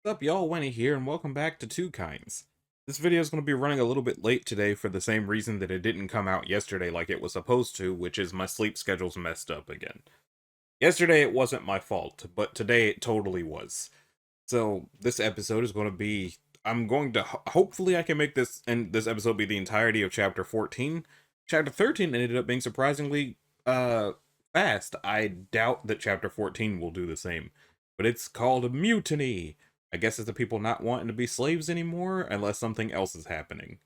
What's up, y'all? Winnie here, and welcome back to TwoKinds. This video is going to be running a little bit late today for the same reason that it didn't come out yesterday like it was supposed to, which is my sleep schedule's messed up again. Yesterday it wasn't my fault, but today it totally was. So this episode is going to be, I'm going to, hopefully I can make this episode be the entirety of Chapter 14. Chapter 13 ended up being surprisingly, fast. I doubt that Chapter 14 will do the same. But it's called Mutiny. I guess it's the people not wanting to be slaves anymore, unless something else is happening.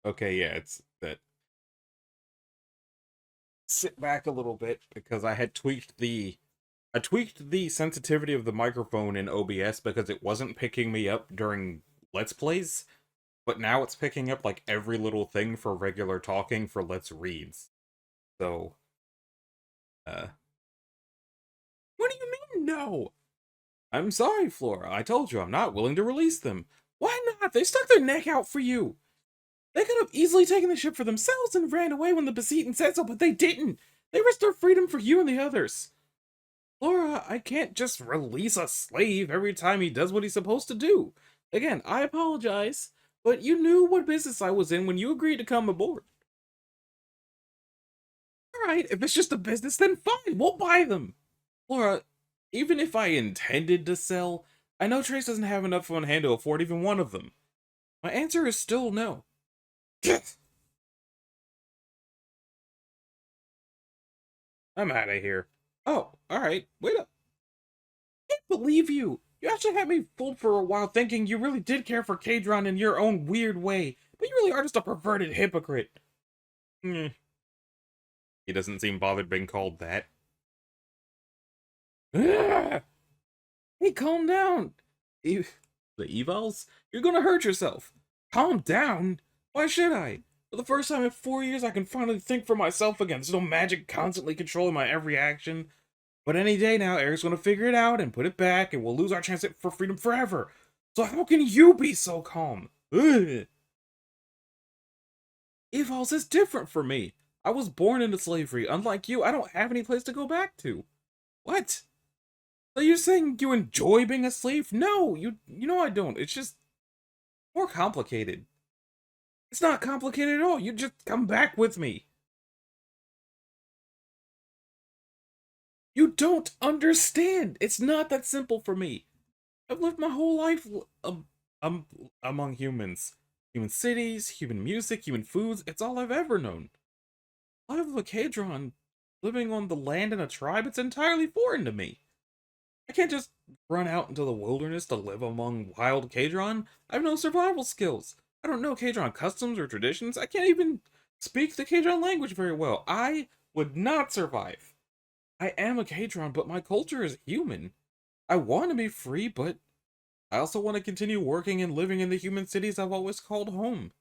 Okay, yeah, it's that. Sit back a little bit because I tweaked the sensitivity of the microphone in OBS because it wasn't picking me up during Let's Plays, but now it's picking up like every little thing for regular talking for Let's Reads. So, uh, what do you mean no? I'm sorry, Flora. I told you I'm not willing to release them. Why not? They stuck their neck out for you. They could have easily taken the ship for themselves and ran away when the Beseaton said so, but they didn't. They risked their freedom for you and the others. Laura, I can't just release a slave every time he does what he's supposed to do. Again, I apologize, but you knew what business I was in when you agreed to come aboard. Alright, if it's just a business, then fine, we'll buy them. Laura, even if I intended to sell, I know Trace doesn't have enough on hand to afford even one of them. My answer is still no. I'm out of here. Oh, alright, wait up. I can't believe you! You actually had me fooled for a while thinking you really did care for Kadron in your own weird way, but you really are just a perverted hypocrite. Hmm. He doesn't seem bothered being called that. Hey, calm down! The evals? You're gonna hurt yourself. Calm down? Why should I? For the first time in 4 years, I can finally think for myself again. There's no magic constantly controlling my every action. But any day now, Eric's gonna figure it out and put it back, and we'll lose our chance for freedom forever. So how can you be so calm? Ugh. Evals is different for me. I was born into slavery. Unlike you, I don't have any place to go back to. What? So you're saying you enjoy being a slave? No, you know I don't. It's just more complicated. It's not complicated at all. You just come back with me. You don't understand. It's not that simple for me. I've lived my whole life um, among humans. Human cities, human music, human foods. It's all I've ever known. Life of a Kadron, living on the land in a tribe, it's entirely foreign to me. I can't just run out into the wilderness to live among wild Kadron. I have no survival skills. I don't know Kadron customs or traditions. I can't even speak the Kadron language very well. I would not survive. I am a Kadron, but my culture is human. I want to be free, but I also want to continue working and living in the human cities I've always called home.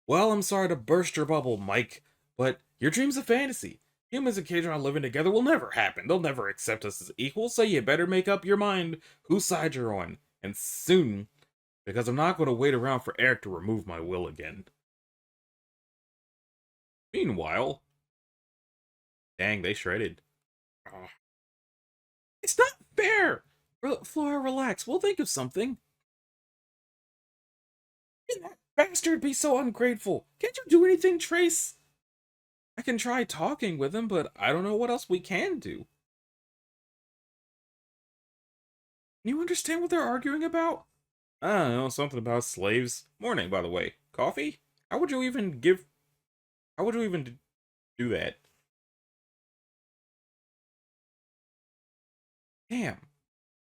Well, I'm sorry to burst your bubble, Mike, but your dream's a fantasy. Humans and Kadron living together will never happen. They'll never accept us as equals, so you better make up your mind whose side you're on. And soon, because I'm not going to wait around for Eric to remove my will again. Meanwhile, dang, they shredded. Ugh. It's not fair! Flora, relax. We'll think of something. Can that bastard be so ungrateful? Can't you do anything, Trace? I can try talking with him, but I don't know what else we can do. Can you understand what they're arguing about? I don't know, something about slaves. Morning, by the way. Coffee? How would you even give... How would you even do that? Damn.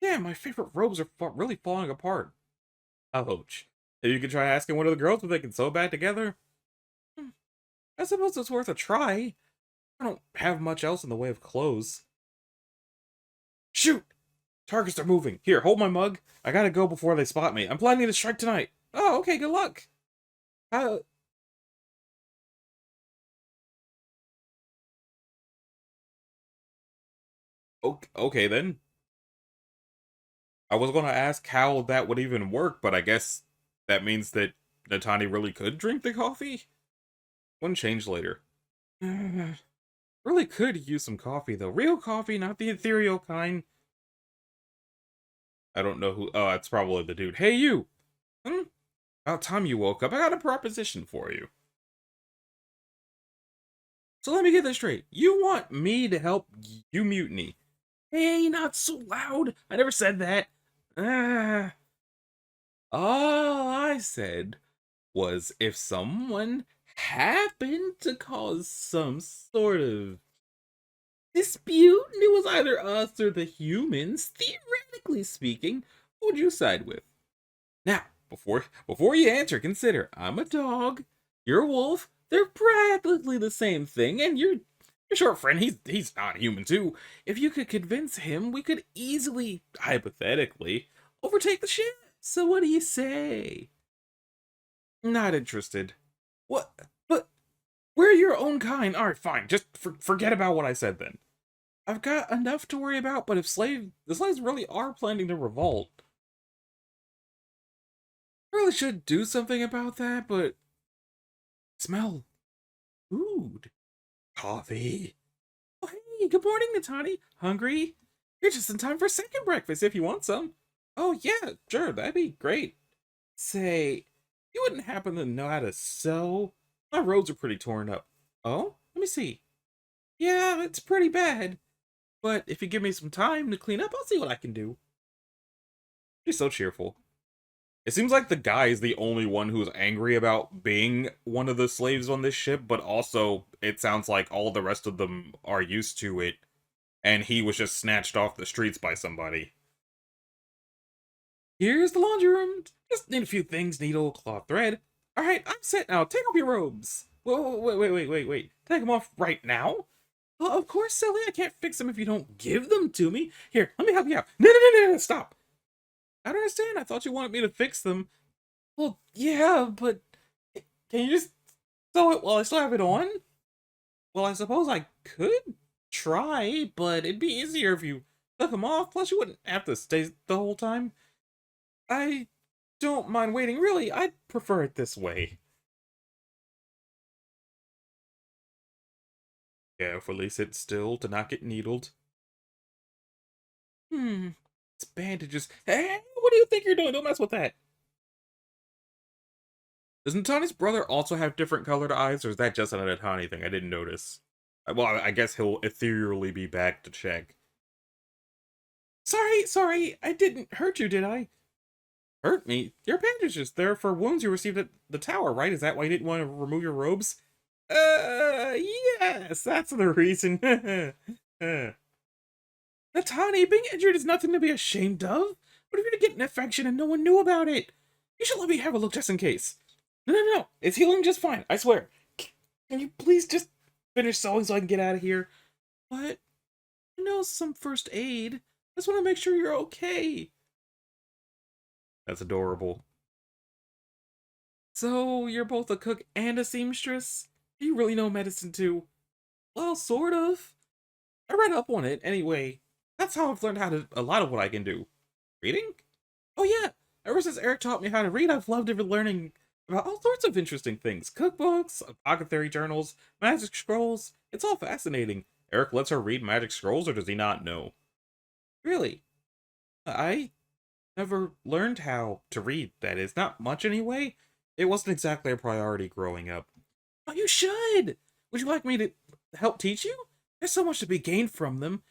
Damn, my favorite robes are really falling apart. Ouch. Maybe you could try asking one of the girls if they can sew back together? Hmm, I suppose it's worth a try. I don't have much else in the way of clothes. Shoot! Targets are moving. Here, hold my mug. I gotta go before they spot me. I'm planning to strike tonight. Oh, okay, good luck. Uh, okay then. I was gonna ask how that would even work, but I guess that means that Natani really could drink the coffee? Wouldn't change later. Really could use some coffee, though. Real coffee, not the ethereal kind. I don't know who... Oh, that's probably the dude. Hey, you! Hmm? About time you woke up. I got a proposition for you. So let me get this straight. You want me to help you mutiny? Hey, not so loud. I never said that. Ah. All I said was if someone happened to cause some sort of dispute, and it was either us or the humans, theoretically speaking, who would you side with? Now, before you answer, consider I'm a dog, you're a wolf, they're practically the same thing, and your short friend, he's not human too. If you could convince him, we could easily, hypothetically, overtake the ship. So what do you say? Not interested. What? But we're your own kind. All right, fine. Just forget about what I said then. I've got enough to worry about, but if the slaves really are planning to revolt, I really should do something about that, but smell food. Coffee. Oh, hey, good morning, Natani. Hungry? You're just in time for second breakfast if you want some. Oh, yeah, sure, that'd be great. Say, you wouldn't happen to know how to sew? My robes are pretty torn up. Oh, let me see. Yeah, it's pretty bad. But if you give me some time to clean up, I'll see what I can do. She's so cheerful. It seems like the guy is the only one who's angry about being one of the slaves on this ship, but also it sounds like all the rest of them are used to it, and he was just snatched off the streets by somebody. Here's the laundry room. Just need a few things, needle, cloth, thread. Alright, I'm set now. Take off your robes. Whoa, wait. Take them off right now? Well, of course, silly. I can't fix them if you don't give them to me. Here, let me help you out. No, stop. I don't understand. I thought you wanted me to fix them. Well, yeah, but can you just sew it while I still have it on? Well, I suppose I could try, but it'd be easier if you took them off. Plus, you wouldn't have to stay the whole time. I don't mind waiting. Really, I'd prefer it this way. Carefully sit still to not get needled. It's bandages. Hey, what do you think you're doing? Don't mess with that. Does Natani's brother also have different colored eyes, or is that just an Natani thing? I didn't notice. Well, I guess he'll ethereally be back to check. Sorry, I didn't hurt you, did I? Hurt me? Your bandages, they're for wounds you received at the tower, right? Is that why you didn't want to remove your robes? Yes, that's the reason. Natani, being injured is nothing to be ashamed of. What if you were to get an infection and no one knew about it? You should let me have a look just in case. No. It's healing just fine, I swear. Can you please just finish sewing so I can get out of here? But I know some first aid. I just want to make sure you're okay. That's adorable. So, you're both a cook and a seamstress? You really know medicine too? Well, sort of. I read up on it, anyway. That's how I've learned a lot of what I can do. Reading? Oh yeah, ever since Eric taught me how to read, I've loved learning about all sorts of interesting things. Cookbooks, apothecary journals, magic scrolls. It's all fascinating. Eric lets her read magic scrolls, or does he not know? Really? I never learned how to read, that is. Not much anyway. It wasn't exactly a priority growing up. Oh, you should! Would you like me to help teach you? There's so much to be gained from them.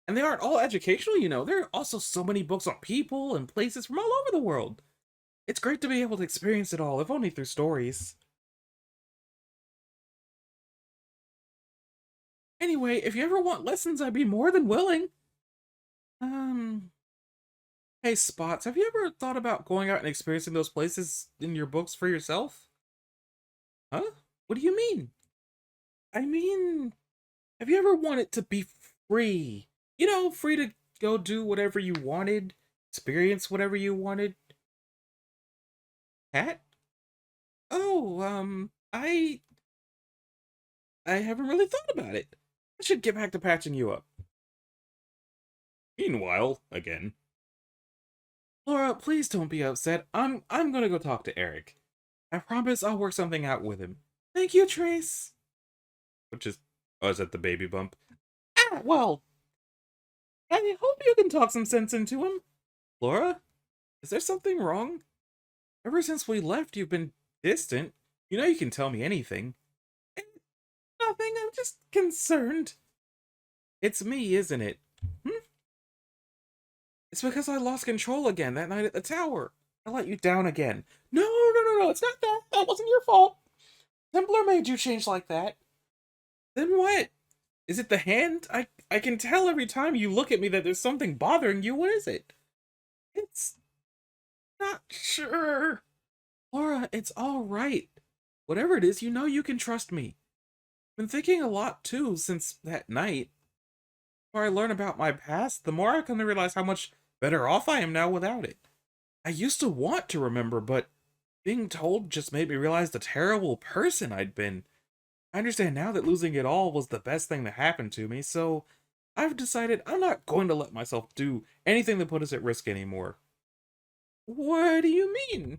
And they aren't all educational, you know. There are also so many books on people and places from all over the world. It's great to be able to experience it all, if only through stories. Anyway, if you ever want lessons, I'd be more than willing. Um, hey, Spots, have you ever thought about going out and experiencing those places in your books for yourself? Huh? What do you mean? I mean, have you ever wanted to be free? You know, free to go do whatever you wanted, experience whatever you wanted. Cat? Oh, I haven't really thought about it. I should get back to patching you up. Meanwhile, again. Laura, please don't be upset. I'm gonna go talk to Eric. I promise I'll work something out with him. Thank you, Trace. Which is, oh, is that the baby bump? Ah, well, I hope you can talk some sense into him. Laura, is there something wrong? Ever since we left, you've been distant. You know you can tell me anything. Nothing, I'm just concerned. It's me, isn't it? Hmm? It's because I lost control again that night at the tower. I let you down again. No, no, no, no, it's not that. That wasn't your fault. Templar made you change like that. Then what? Is it the hand? I can tell every time you look at me that there's something bothering you. What is it? It's not sure. Laura, it's all right. Whatever it is, you know you can trust me. Been thinking a lot too since that night. The more I learn about my past, the more I come to realize how much better off I am now without it. I used to want to remember, but being told just made me realize the terrible person I'd been. I understand now that losing it all was the best thing that happened to me, so I've decided I'm not going to let myself do anything that put us at risk anymore. What do you mean?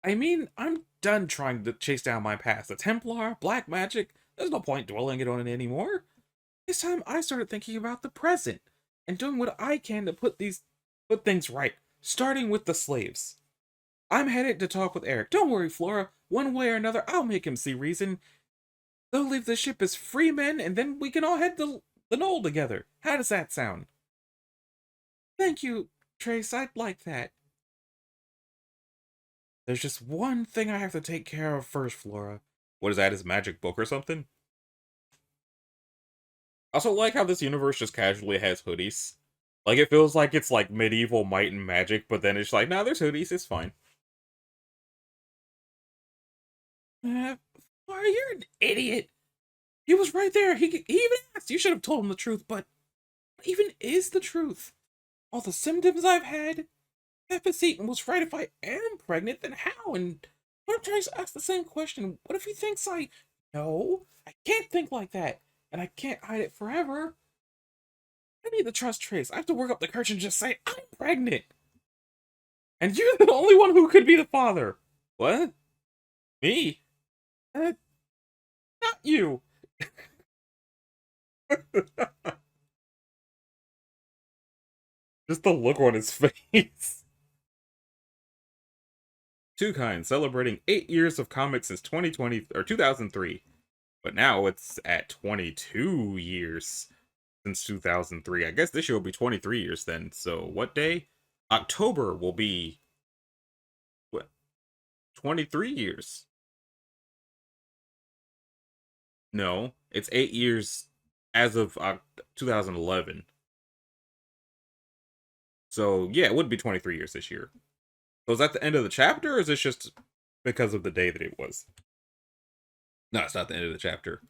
I mean, I'm done trying to chase down my past. The Templar, black magic, there's no point dwelling on it anymore. This time I started thinking about the present and doing what I can to put things right, starting with the slaves. I'm headed to talk with Eric. Don't worry, Flora. One way or another, I'll make him see reason. They'll leave the ship as free men, and then we can all head to the knoll together. How does that sound? Thank you, Trace. I'd like that. There's just one thing I have to take care of first, Flora. What is that, his magic book or something? I also like how this universe just casually has hoodies. Like, it feels like it's like medieval might and magic, but then it's like, nah, there's hoodies, it's fine. Flora, you're an idiot. He was right there. He even asked. You should have told him the truth, but what even is the truth? All the symptoms I've had? If Eaton was right, if I am pregnant, then how? And what if Trace asks the same question? What if he thinks No, I can't think like that. And I can't hide it forever. I need to trust Trace. I have to work up the courage and just say, I'm pregnant. And you're the only one who could be the father. What? Me? Not you. Just the look on his face. TwoKinds celebrating 8 years of comics since 2020 or 2003. But now it's at 22 years since 2003. I guess this year will be 23 years then. So what day? October will be what? 23 years. No, it's 8 years as of 2011. So yeah, it would be 23 years this year. So is that the end of the chapter, or is this just because of the day that it was? No, it's not the end of the chapter.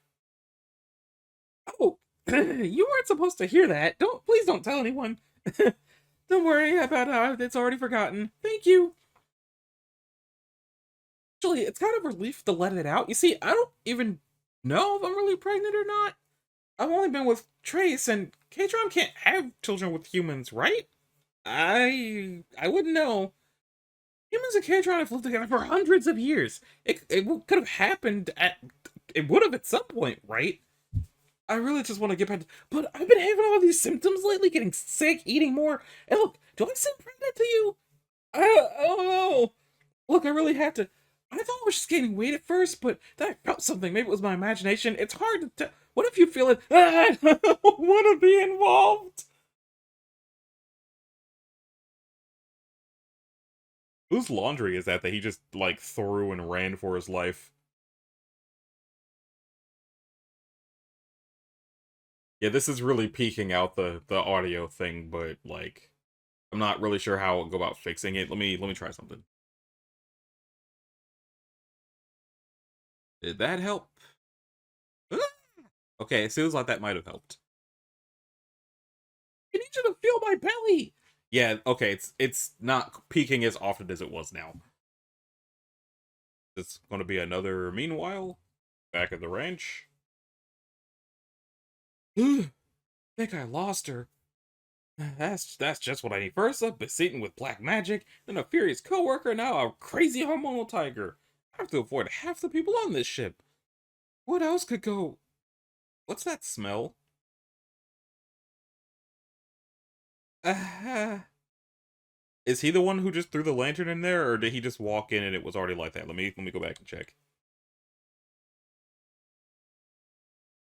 Oh, you weren't supposed to hear that. Please don't tell anyone. Don't worry about how it's already forgotten. Thank you. Actually, it's kind of a relief to let it out. You see, I don't even know if I'm really pregnant or not. I've only been with Trace, and K-Tron can't have children with humans, right? I wouldn't know. Humans and K-Tron have lived together for hundreds of years. It could have happened it would have at some point, right? I really just want to get back to, but I've been having all these symptoms lately, getting sick, eating more. And look, do I seem pregnant to you? I don't know. Look, I really have to. I thought I was just gaining weight at first, but then I felt something. Maybe it was my imagination. It's hard to tell. What if you feel it? I don't want to be involved. Whose laundry is that he just, like, threw and ran for his life? Yeah, this is really peeking out the audio thing, but, like, I'm not really sure how I'll go about fixing it. Let me try something. Did that help? Okay, it seems like that might have helped. I need you to feel my belly. Yeah, okay, it's not peaking as often as it was now. It's going to be another meanwhile back at the ranch. Think I lost her. That's just what I need. First up, beaten with black magic, then a furious coworker, now a crazy hormonal tiger. I have to avoid half the people on this ship. What else could go? What's that smell? Uh, is he the one who just threw the lantern in there, or did he just walk in and it was already like that? Let me go back and check.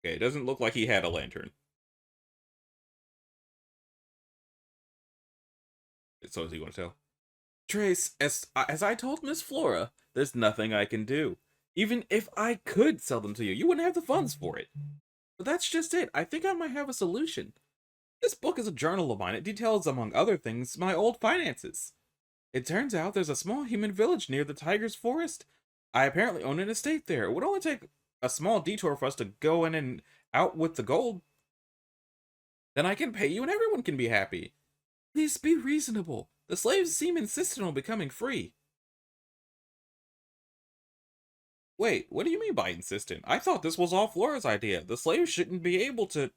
Okay, it doesn't look like he had a lantern. So is he going to tell? Trace, as I told Miss Flora, there's nothing I can do. Even if I could sell them to you, you wouldn't have the funds for it. But that's just it. I think I might have a solution. This book is a journal of mine. It details, among other things, my old finances. It turns out there's a small human village near the Tiger's Forest. I apparently own an estate there. It would only take a small detour for us to go in and out with the gold. Then I can pay you and everyone can be happy. Please be reasonable. The slaves seem insistent on becoming free. Wait, what do you mean by insistent? I thought this was all Flora's idea. The slaves shouldn't be able to...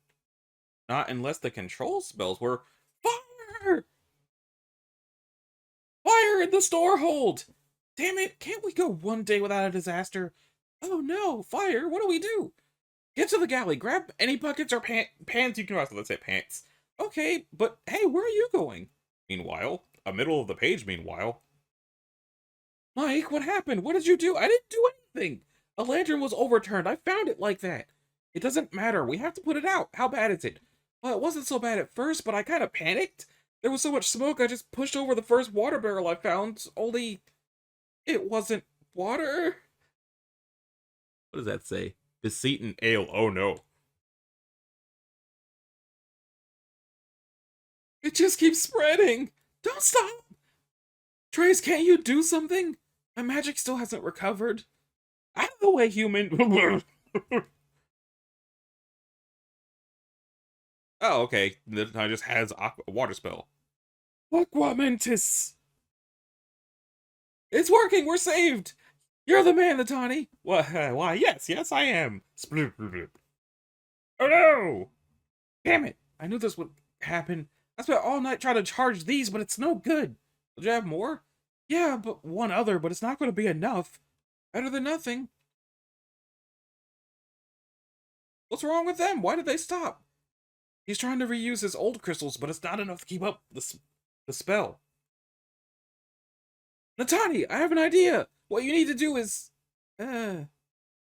Not unless the control spells were... Fire! Fire in the storehold! Damn it, can't we go one day without a disaster? Oh no, fire, what do we do? Get to the galley, grab any buckets or pans you can... Let's say pants. Okay, but hey, where are you going? Meanwhile, a middle of the page meanwhile. Mike, what happened? What did you do? I didn't do anything. A lantern was overturned. I found it like that. It doesn't matter. We have to put it out. How bad is it? Well, it wasn't so bad at first, but I kind of panicked. There was so much smoke, I just pushed over the first water barrel I found, only it wasn't water. What does that say? Beseaten ale. Oh no. It just keeps spreading. Don't stop. Trace, can't you do something? My magic still hasn't recovered. Out of the way, human. Oh, okay. I just has a water spell. Aquamentus. It's working. We're saved. You're the man, Natani. Why? Yes, I am. Oh no! Damn it! I knew this would happen. I spent all night trying to charge these, but it's no good. Would you have more? Yeah, but one other, but it's not going to be enough. Better than nothing. What's wrong with them? Why did they stop? He's trying to reuse his old crystals, but it's not enough to keep up the spell. Natani, I have an idea. What you need to do is...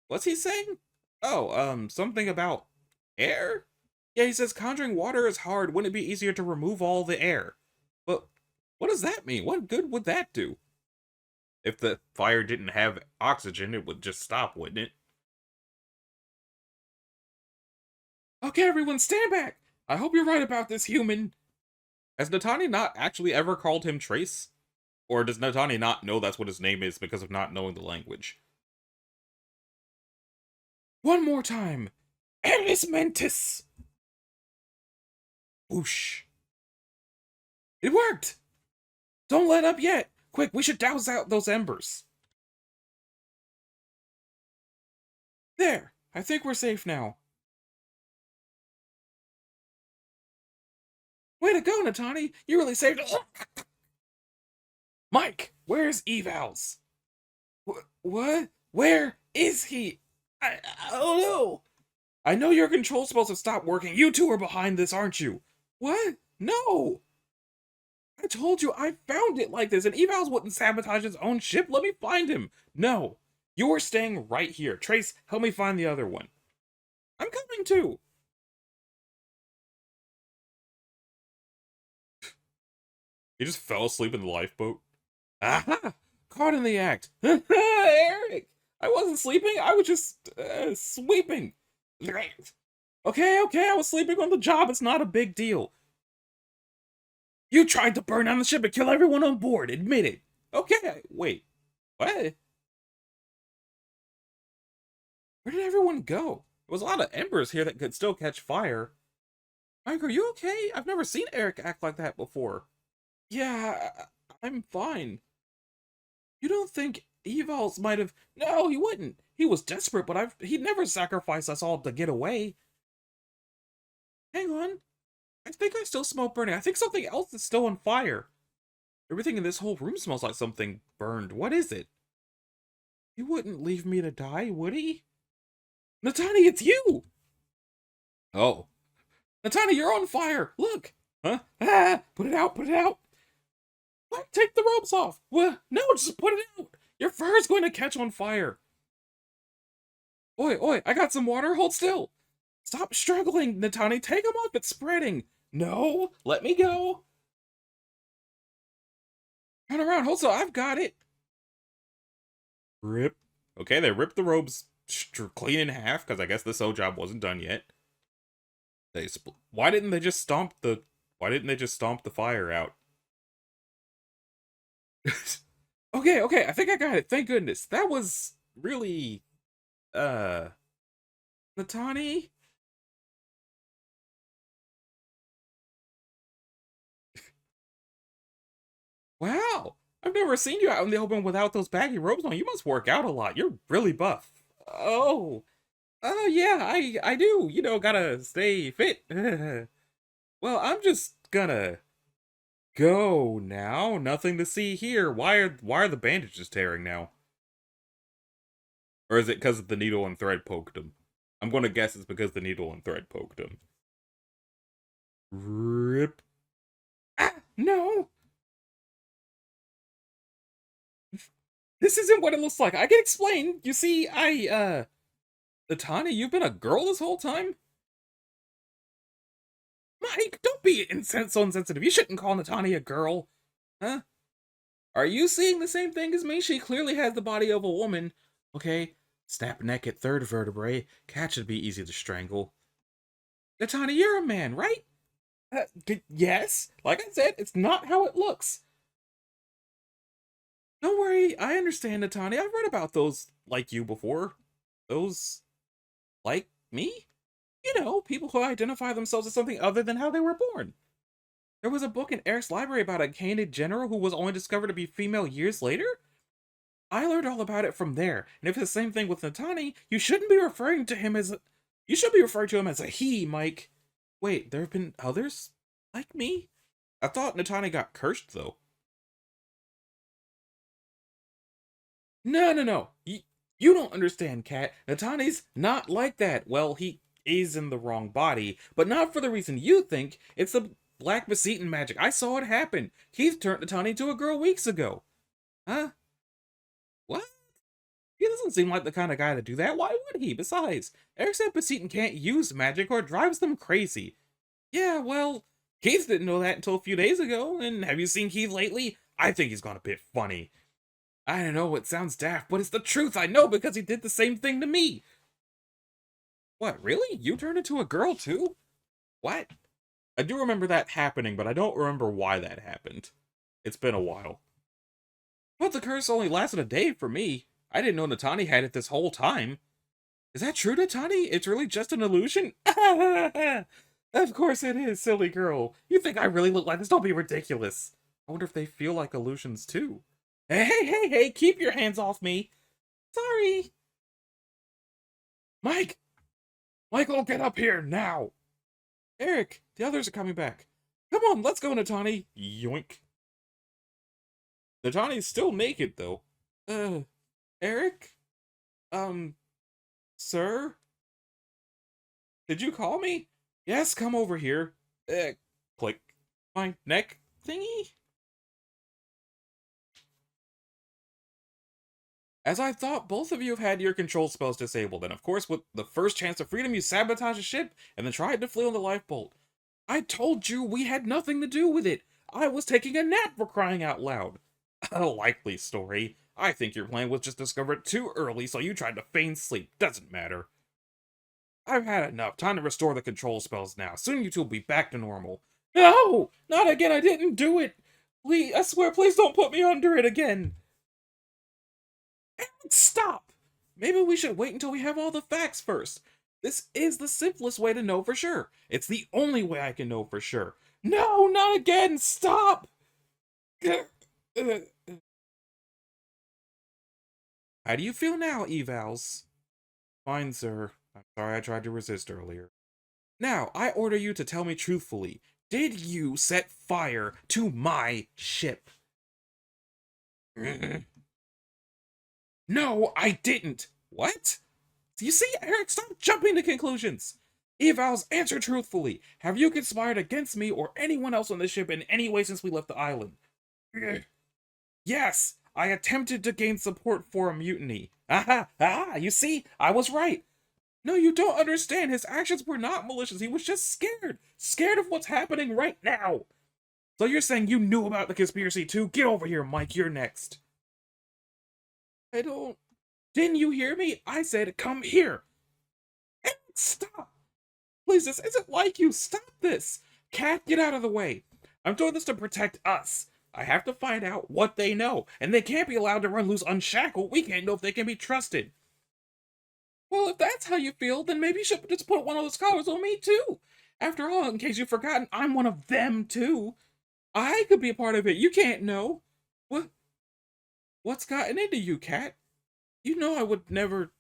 What's he saying? Oh, something about air? Yeah, he says conjuring water is hard. Wouldn't it be easier to remove all the air? But what does that mean? What good would that do? If the fire didn't have oxygen, it would just stop, wouldn't it? Okay, everyone, stand back! I hope you're right about this, human. Has Natani not actually ever called him Trace? Or does Natani not know that's what his name is because of not knowing the language? One more time! Eris Mentis! Whoosh. It worked! Don't let up yet! Quick, we should douse out those embers. There! I think we're safe now. Way to go, Natani! You really saved us! Mike, where's Evals? What? Where is he? I don't know. I know your control spells have stopped working. You two are behind this, aren't you? What? No! I told you I found it like this, and Evals wouldn't sabotage his own ship. Let me find him. No. You're staying right here. Trace, help me find the other one. I'm coming too. He just fell asleep in the lifeboat. Aha! Caught in the act. Eric! I wasn't sleeping. I was just sweeping. Okay, I was sleeping on the job. It's not a big deal. You tried to burn down the ship and kill everyone on board. Admit it. Okay, wait. What? Where did everyone go? There was a lot of embers here that could still catch fire. Mike, are you okay? I've never seen Eric act like that before. Yeah, I'm fine. You don't think Evals might have... No, he wouldn't. He was desperate, but he'd never sacrifice us all to get away. Hang on. I think I still smell burning. I think something else is still on fire. Everything in this whole room smells like something burned. What is it? He wouldn't leave me to die, would he? Natani, it's you! Oh. Natani, you're on fire! Look! Huh? Ah! Put it out, put it out! What? Take the ropes off! What? No, just put it out! Your fur is going to catch on fire! Oi, oi, I got some water, hold still! Stop struggling, Natani, take them off, it's spreading! No, let me go! Turn around, hold still, I've got it! Rip. Okay, they ripped the robes clean in half, because I guess the sew job wasn't done yet. Why didn't they just stomp the... Why didn't they just stomp the fire out? Okay, okay, I think I got it, thank goodness. That was really... Natani? Wow! I've never seen you out in the open without those baggy robes on. You must work out a lot. You're really buff. Oh. Oh, yeah, I do. You know, gotta stay fit. Well, I'm just gonna go now. Nothing to see here. Why are the bandages tearing now? Or is it because the needle and thread poked him? I'm gonna guess it's because the needle and thread poked him. Rip. Ah, no! This isn't what it looks like. I can explain. You see, Natani, you've been a girl this whole time? Mike, don't be so insensitive. You shouldn't call Natani a girl. Huh? Are you seeing the same thing as me? She clearly has the body of a woman. Okay, snap neck at third vertebrae. Cat should be easy to strangle. Natani, you're a man, right? Yes. Like I said, it's not how it looks. Don't worry, I understand, Natani. I've read about those like you before. Those like me? You know, people who identify themselves as something other than how they were born. There was a book in Eric's library about a candid general who was only discovered to be female years later. I learned all about it from there, and if it's the same thing with Natani, you shouldn't be referring to him as a... You should be referring to him as a he, Mike. Wait, there have been others? Like me? I thought Natani got cursed, though. No, no, no. You don't understand, Kat. Natani's not like that. Well, he is in the wrong body, but not for the reason you think. It's the Black Basetan magic. I saw it happen. Keith turned Natani into a girl weeks ago. Huh? What? He doesn't seem like the kind of guy to do that. Why would he? Besides, Eric said Basetan can't use magic or it drives them crazy. Yeah, well, Keith didn't know that until a few days ago, and have you seen Keith lately? I think he's gone a bit funny. I don't know, it sounds daft, but it's the truth. I know because he did the same thing to me. What, really? You turned into a girl too? What? I do remember that happening, but I don't remember why that happened. It's been a while. But the curse only lasted a day for me. I didn't know Natani had it this whole time. Is that true, Natani? It's really just an illusion? Of course it is, silly girl. You think I really look like this? Don't be ridiculous. I wonder if they feel like illusions too. Hey, keep your hands off me. Sorry. Mike! Michael, get up here, now! Eric, the others are coming back. Come on, let's go, Natani. Yoink. Natani's still naked, though. Eric? Sir? Did you call me? Yes, come over here. Click. My neck thingy? As I thought, both of you have had your control spells disabled, and of course, with the first chance of freedom, you sabotage a ship and then tried to flee on the lifeboat. I told you we had nothing to do with it. I was taking a nap for crying out loud. A likely story. I think your plan was just discovered too early, so you tried to feign sleep. Doesn't matter. I've had enough. Time to restore the control spells now. Soon you two will be back to normal. No! Not again, I didn't do it! Please, I swear, please don't put me under it again! Stop! Maybe we should wait until we have all the facts first. This is the simplest way to know for sure. It's the only way I can know for sure. No, not again! Stop! How do you feel now, evals? Fine, sir. I'm sorry I tried to resist earlier. Now, I order you to tell me truthfully. did you set fire to my ship? No, I didn't. What? You see, Eric, stop jumping to conclusions. Evals, answer truthfully. Have you conspired against me or anyone else on the ship in any way since we left the island? Yes, I attempted to gain support for a mutiny. You see, I was right. No, you don't understand. His actions were not malicious. He was just scared. Scared of what's happening right now. So you're saying you knew about the conspiracy too? Get over here, Mike. You're next. I don't... Didn't you hear me? I said, come here. And stop. Please, this isn't like you. Stop this. Cat, get out of the way. I'm doing this to protect us. I have to find out what they know. And they can't be allowed to run loose unshackled. We can't know if they can be trusted. Well, if that's how you feel, then maybe you should just put one of those collars on me, too. After all, in case you've forgotten, I'm one of them, too. I could be a part of it. You can't know. What's gotten into you, Cat? You know I would never...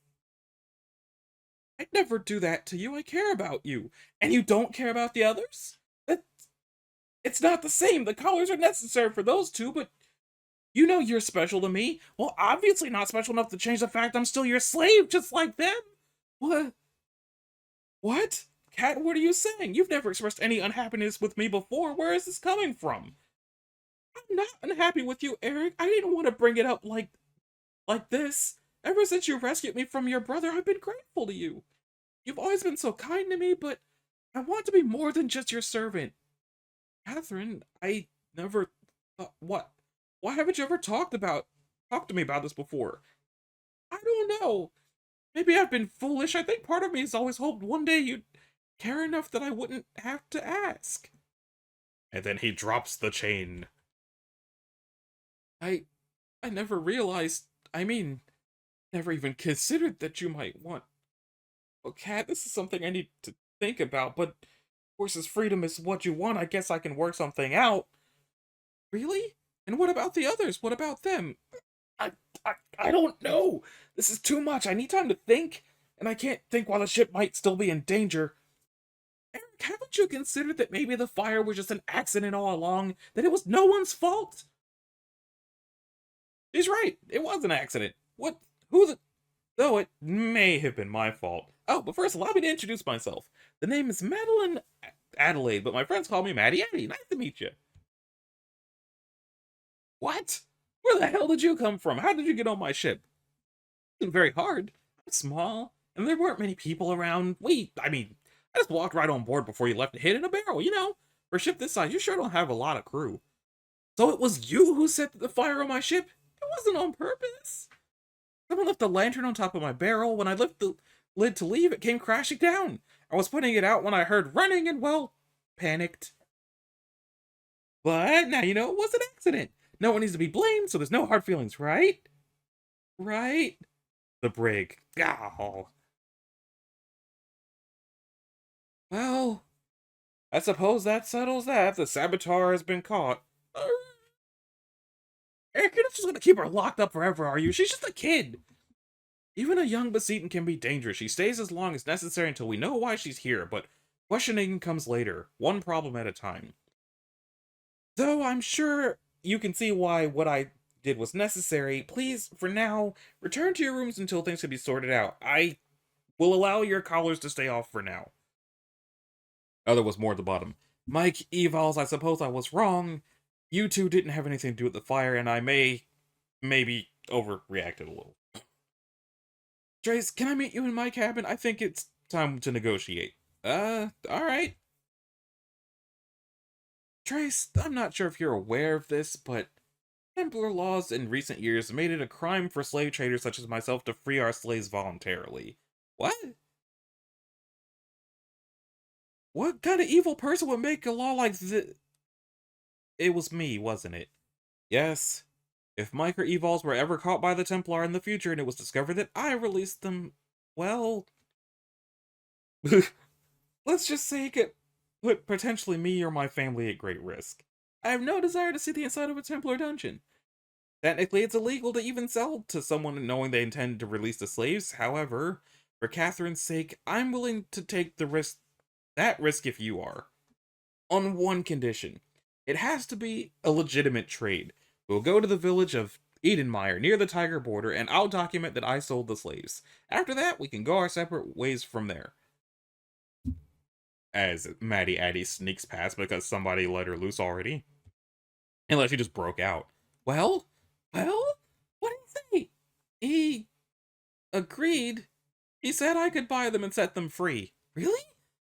I'd never do that to you. I care about you. And you don't care about the others? It's not the same. The collars are necessary for those two, but you know you're special to me. Well, obviously not special enough to change the fact I'm still your slave, just like them. What? What? Cat, what are you saying? You've never expressed any unhappiness with me before. Where is this coming from? I'm not unhappy with you, Eric. I didn't want to bring it up like this. Ever since you rescued me from your brother, I've been grateful to you. You've always been so kind to me, but I want to be more than just your servant. Catherine, I never what? Why haven't you ever talked to me about this before? I don't know. Maybe I've been foolish. I think part of me has always hoped one day you'd care enough that I wouldn't have to ask. And then he drops the chain. I never realized, never even considered that you might want. Well, Cat, this is something I need to think about, but of course, as freedom is what you want, I guess I can work something out. Really? And what about the others? What about them? I, I don't know. This is too much. I need time to think, and I can't think while the ship might still be in danger. Eric, haven't you considered that maybe the fire was just an accident all along? That it was no one's fault? She's right. It was an accident. What? Who the... Though it may have been my fault. Oh, but first, allow me to introduce myself. The name is Madeline Adelaide, but my friends call me Maddie Eddie. Nice to meet you. What? Where the hell did you come from? How did you get on my ship? It wasn't very hard. I'm small, and there weren't many people around. I just walked right on board before you left to hid in a barrel, you know? For a ship this size, you sure don't have a lot of crew. So it was you who set the fire on my ship? It wasn't on purpose. Someone left a lantern on top of my barrel. When I lifted the lid to leave, it came crashing down. I was putting it out when I heard running and, well, panicked. But now you know it was an accident. No one needs to be blamed, so there's no hard feelings, right? Right? The brig. Oh. Well, I suppose that settles that. The saboteur has been caught. Eric, you're not just gonna keep her locked up forever, are you? She's just a kid. Even a young Beseaton can be dangerous. She stays as long as necessary until we know why she's here, but questioning comes later, one problem at a time. Though I'm sure you can see why what I did was necessary, please, for now, return to your rooms until things can be sorted out. I will allow your collars to stay off for now. Oh, there was more at the bottom. Mike, Evals, I suppose I was wrong. You two didn't have anything to do with the fire, and I maybe overreacted a little. Trace, can I meet you in my cabin? I think it's time to negotiate. Alright. Trace, I'm not sure if you're aware of this, but Templar laws in recent years made it a crime for slave traders such as myself to free our slaves voluntarily. What? What kind of evil person would make a law like this? It was me, wasn't it? Yes. If Mike or Evals were ever caught by the Templar in the future and it was discovered that I released them, well... let's just say it could put potentially me or my family at great risk. I have no desire to see the inside of a Templar dungeon. Technically, it's illegal to even sell to someone knowing they intend to release the slaves. However, for Catherine's sake, I'm willing to take the risk, that risk if you are. On one condition. It has to be a legitimate trade. We'll go to the village of Edenmeyer near the Tiger border, and I'll document that I sold the slaves. After that, we can go our separate ways from there. As Maddie Addie sneaks past because somebody let her loose already. Unless she just broke out. Well? Well? What did he say? He agreed. He said I could buy them and set them free. Really?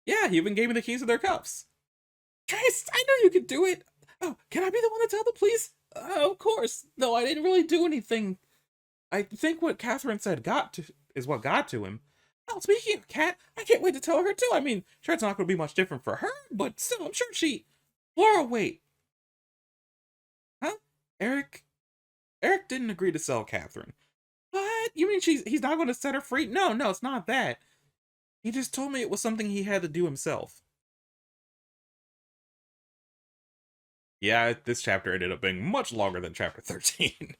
Yeah, he even gave me the keys to their cuffs. Christ, I know you could do it. Oh, can I be the one to tell them, please? Of course. No, I didn't really do anything. I think what Catherine said is what got to him. Oh, speaking of Cat, I can't wait to tell her too. I mean, sure, it's not going to be much different for her, but still, I'm sure she. Laura, wait. Huh? Eric? Eric didn't agree to sell Catherine. What? You mean he's not going to set her free? No, no, it's not that. He just told me it was something he had to do himself. Yeah, this chapter ended up being much longer than chapter 13.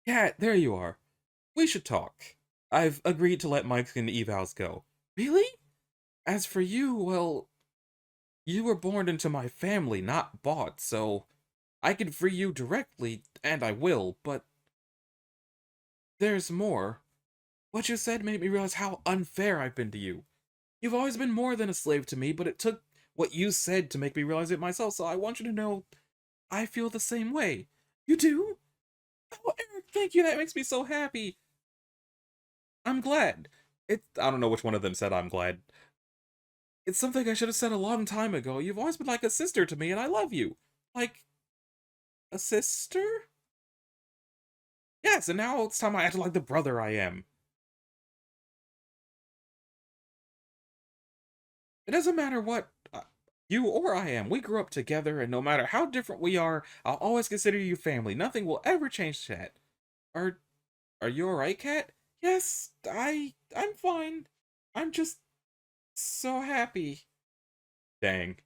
Cat, there you are. We should talk. I've agreed to let Mike and evals go. Really? As for you, well, you were born into my family, not bought, so I can free you directly, and I will, but there's more. What you said made me realize how unfair I've been to you. You've always been more than a slave to me, but it took what you said to make me realize it myself, so I want you to know I feel the same way. You do? Oh, Eric, thank you, that makes me so happy. I'm glad. I don't know which one of them said I'm glad. It's something I should have said a long time ago. You've always been like a sister to me, and I love you. Like, a sister? Yes, and now it's time I act like the brother I am. It doesn't matter what you or I am. We grew up together, and no matter how different we are, I'll always consider you family. Nothing will ever change that. Are are you alright, Cat? Yes, I'm fine. I'm just so happy. Dang.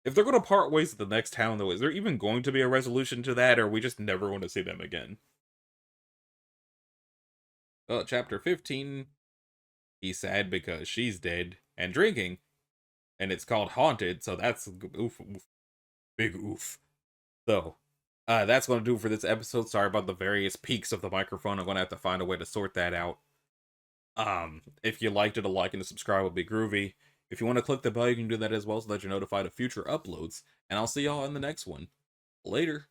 If they're gonna part ways at the next town, though, is there even going to be a resolution to that, or we just never want to see them again? Chapter 15. He's sad because she's dead and drinking, and it's called Haunted, so that's oof, oof big oof. So, that's going to do it for this episode. Sorry about the various peaks of the microphone. I'm going to have to find a way to sort that out. If you liked it, a like and a subscribe would be groovy. If you want to click the bell, you can do that as well so that you're notified of future uploads. And I'll see y'all in the next one. Later.